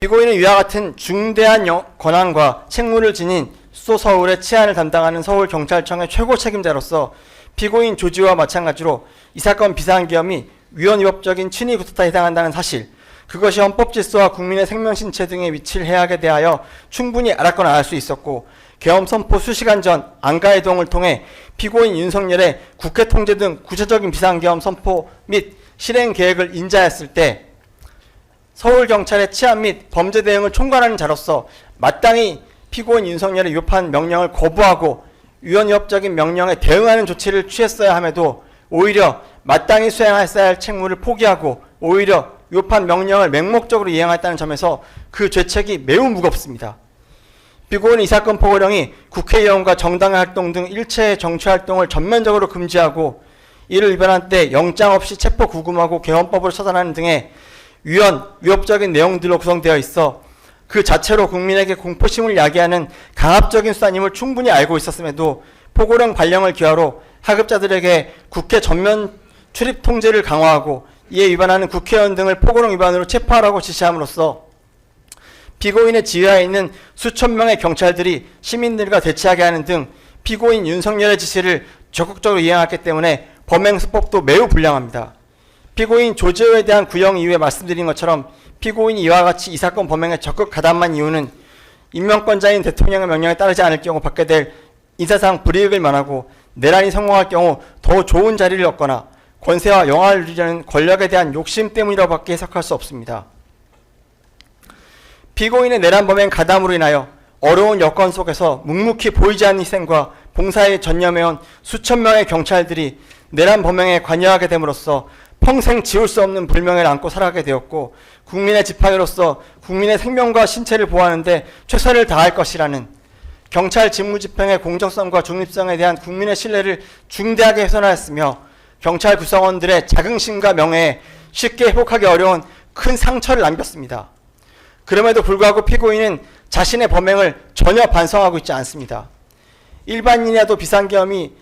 피고인은 위와 같은 중대한 권한과 책무를 지닌 수도서울의 치안을 담당하는 서울경찰청의 최고 책임자로서 피고인 조지와 마찬가지로 이 사건 비상계엄이 위헌위법적인 친위 구타에 해당한다는 사실, 그것이 헌법질서와 국민의 생명신체 등의 위치를 해악에 대하여 충분히 알았거나 알 수 있었고, 계엄 선포 수시간 전 안가이동을 통해 피고인 윤석열의 국회 통제 등 구체적인 비상계엄 선포 및 실행 계획을 인지하였을 때 서울경찰의 치안 및 범죄 대응을 총괄하는 자로서 마땅히 피고인 윤석열의 위법한 명령을 거부하고 위헌위법적인 명령에 대응하는 조치를 취했어야 함에도 오히려 마땅히 수행했어야 할 책무를 포기하고 오히려 위법한 명령을 맹목적으로 이행했다는 점에서 그 죄책이 매우 무겁습니다. 피고인은 이 사건 포고령이 국회의원과 정당의 활동 등 일체의 정치활동을 전면적으로 금지하고 이를 위반한 때 영장 없이 체포 구금하고 개헌법을 처단하는 등의 위헌위법적인 내용들로 구성되어 있어 그 자체로 국민에게 공포심을 야기하는 강압적인 수단임을 충분히 알고 있었음에도 포고령 발령을 기하로 하급자들에게 국회 전면 출입 통제를 강화하고 이에 위반하는 국회의원 등을 포고령 위반으로 체포하라고 지시함으로써 피고인의 지휘하에 있는 수천 명의 경찰들이 시민들과 대치하게 하는 등 피고인 윤석열의 지시를 적극적으로 이행했기 때문에 범행수법도 매우 불량합니다. 피고인 조재호에 대한 구형 이후에 말씀드린 것처럼 피고인이 이와 같이 이 사건 범행에 적극 가담한 이유는 임명권자인 대통령의 명령에 따르지 않을 경우 받게 될 인사상 불이익을 면하고 내란이 성공할 경우 더 좋은 자리를 얻거나 권세와 영화를 누리려는 권력에 대한 욕심 때문이라고밖에 해석할 수 없습니다. 피고인의 내란 범행 가담으로 인하여 어려운 여건 속에서 묵묵히 보이지 않는 희생과 봉사에 전념해온 수천 명의 경찰들이 내란 범행에 관여하게 됨으로써 평생 지울 수 없는 불명예를 안고 살아가게 되었고, 국민의 지팡이로서 국민의 생명과 신체를 보호하는 데 최선을 다할 것이라는 경찰 직무집행의 공정성과 중립성에 대한 국민의 신뢰를 중대하게 훼손하였으며 경찰 구성원들의 자긍심과 명예에 쉽게 회복하기 어려운 큰 상처를 남겼습니다. 그럼에도 불구하고 피고인은 자신의 범행을 전혀 반성하고 있지 않습니다. 일반인이라도 비상계엄이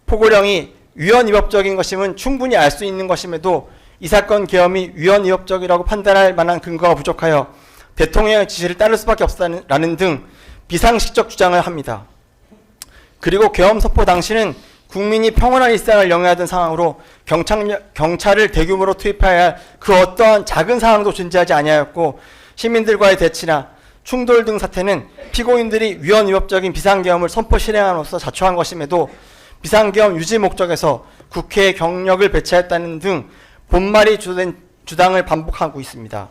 포고령이 위헌위법적인 것임은 충분히 알 수 있는 것임에도 이 사건 계엄이 위헌위법적이라고 판단할 만한 근거가 부족하여 대통령의 지시를 따를 수밖에 없다는 등 비상식적 주장을 합니다. 그리고 계엄 선포 당시는 국민이 평온한 일상을 영위하던 상황으로 경찰을 대규모로 투입해야 할 그 어떠한 작은 상황도 존재하지 아니하였고, 시민들과의 대치나 충돌 등 사태는 피고인들이 위헌위법적인 비상계엄을 선포 실행함으로써 자초한 것임에도 비상계엄 유지 목적에서 국회에 경력을 배치했다는 등 본말이 주된 주장을 반복하고 있습니다.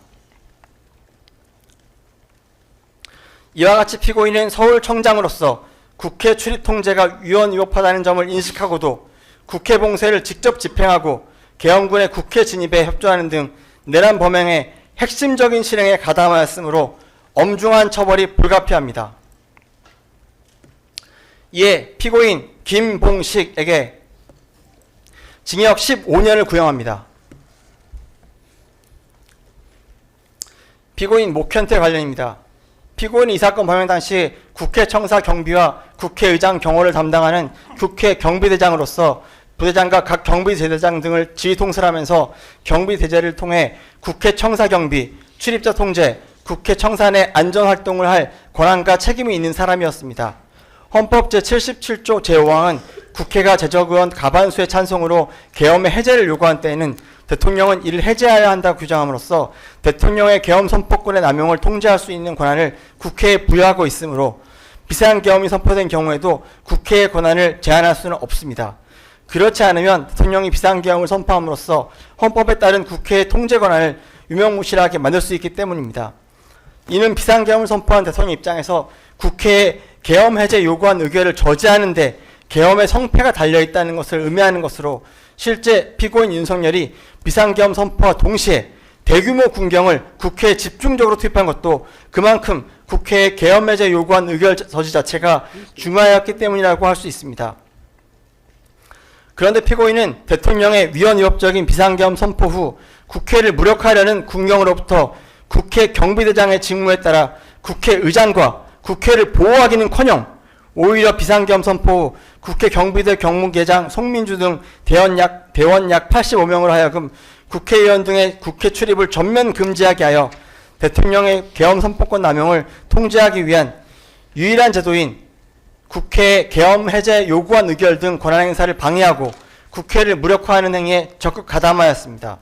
이와 같이 피고인은 서울청장으로서 국회 출입 통제가 위헌위법하다는 점을 인식하고도 국회 봉쇄를 직접 집행하고 계엄군의 국회 진입에 협조하는 등 내란 범행의 핵심적인 실행에 가담하였으므로 엄중한 처벌이 불가피합니다. 이에 피고인 김봉식에게 징역 15년을 구형합니다. 피고인 목현태 관련입니다. 피고인이 이 사건 범행 당시 국회 청사 경비와 국회의장 경호를 담당하는 국회 경비대장으로서 부대장과 각 경비대대장 등을 지휘 통솔하면서 경비대제를 통해 국회 청사 경비, 출입자 통제, 국회 청사 내 안전활동을 할 권한과 책임이 있는 사람이었습니다. 헌법 제77조 제5항은 국회가 재적의원 과반수의 찬성으로 계엄의 해제를 요구한 때에는 대통령은 이를 해제해야 한다고 규정함으로써 대통령의 계엄 선포권의 남용을 통제할 수 있는 권한을 국회에 부여하고 있으므로 비상계엄이 선포된 경우에도 국회의 권한을 제한할 수는 없습니다. 그렇지 않으면 대통령이 비상계엄을 선포함으로써 헌법에 따른 국회의 통제 권한을 유명무실하게 만들 수 있기 때문입니다. 이는 비상계엄을 선포한 대통령 입장에서 국회에 계엄 해제 요구한 의결을 저지하는데 계엄의 성패가 달려있다는 것을 의미하는 것으로, 실제 피고인 윤석열이 비상계엄 선포와 동시에 대규모 군경을 국회에 집중적으로 투입한 것도 그만큼 국회에 계엄 해제 요구한 의결 저지 자체가 중요하였기 때문이라고 할 수 있습니다. 그런데 피고인은 대통령의 위헌위법적인 비상계엄 선포 후 국회를 무력화하려는 군경으로부터 국회 경비대장의 직무에 따라 국회의장과 국회를 보호하기는커녕 오히려 비상계엄 선포 후 국회 경비대 경무계장 송민주 등 대원 약 85명으로 하여금 국회의원 등의 국회 출입을 전면 금지하게 하여 대통령의 계엄 선포권 남용을 통제하기 위한 유일한 제도인 국회 계엄 해제 요구안 의결 등 권한행사를 방해하고 국회를 무력화하는 행위에 적극 가담하였습니다.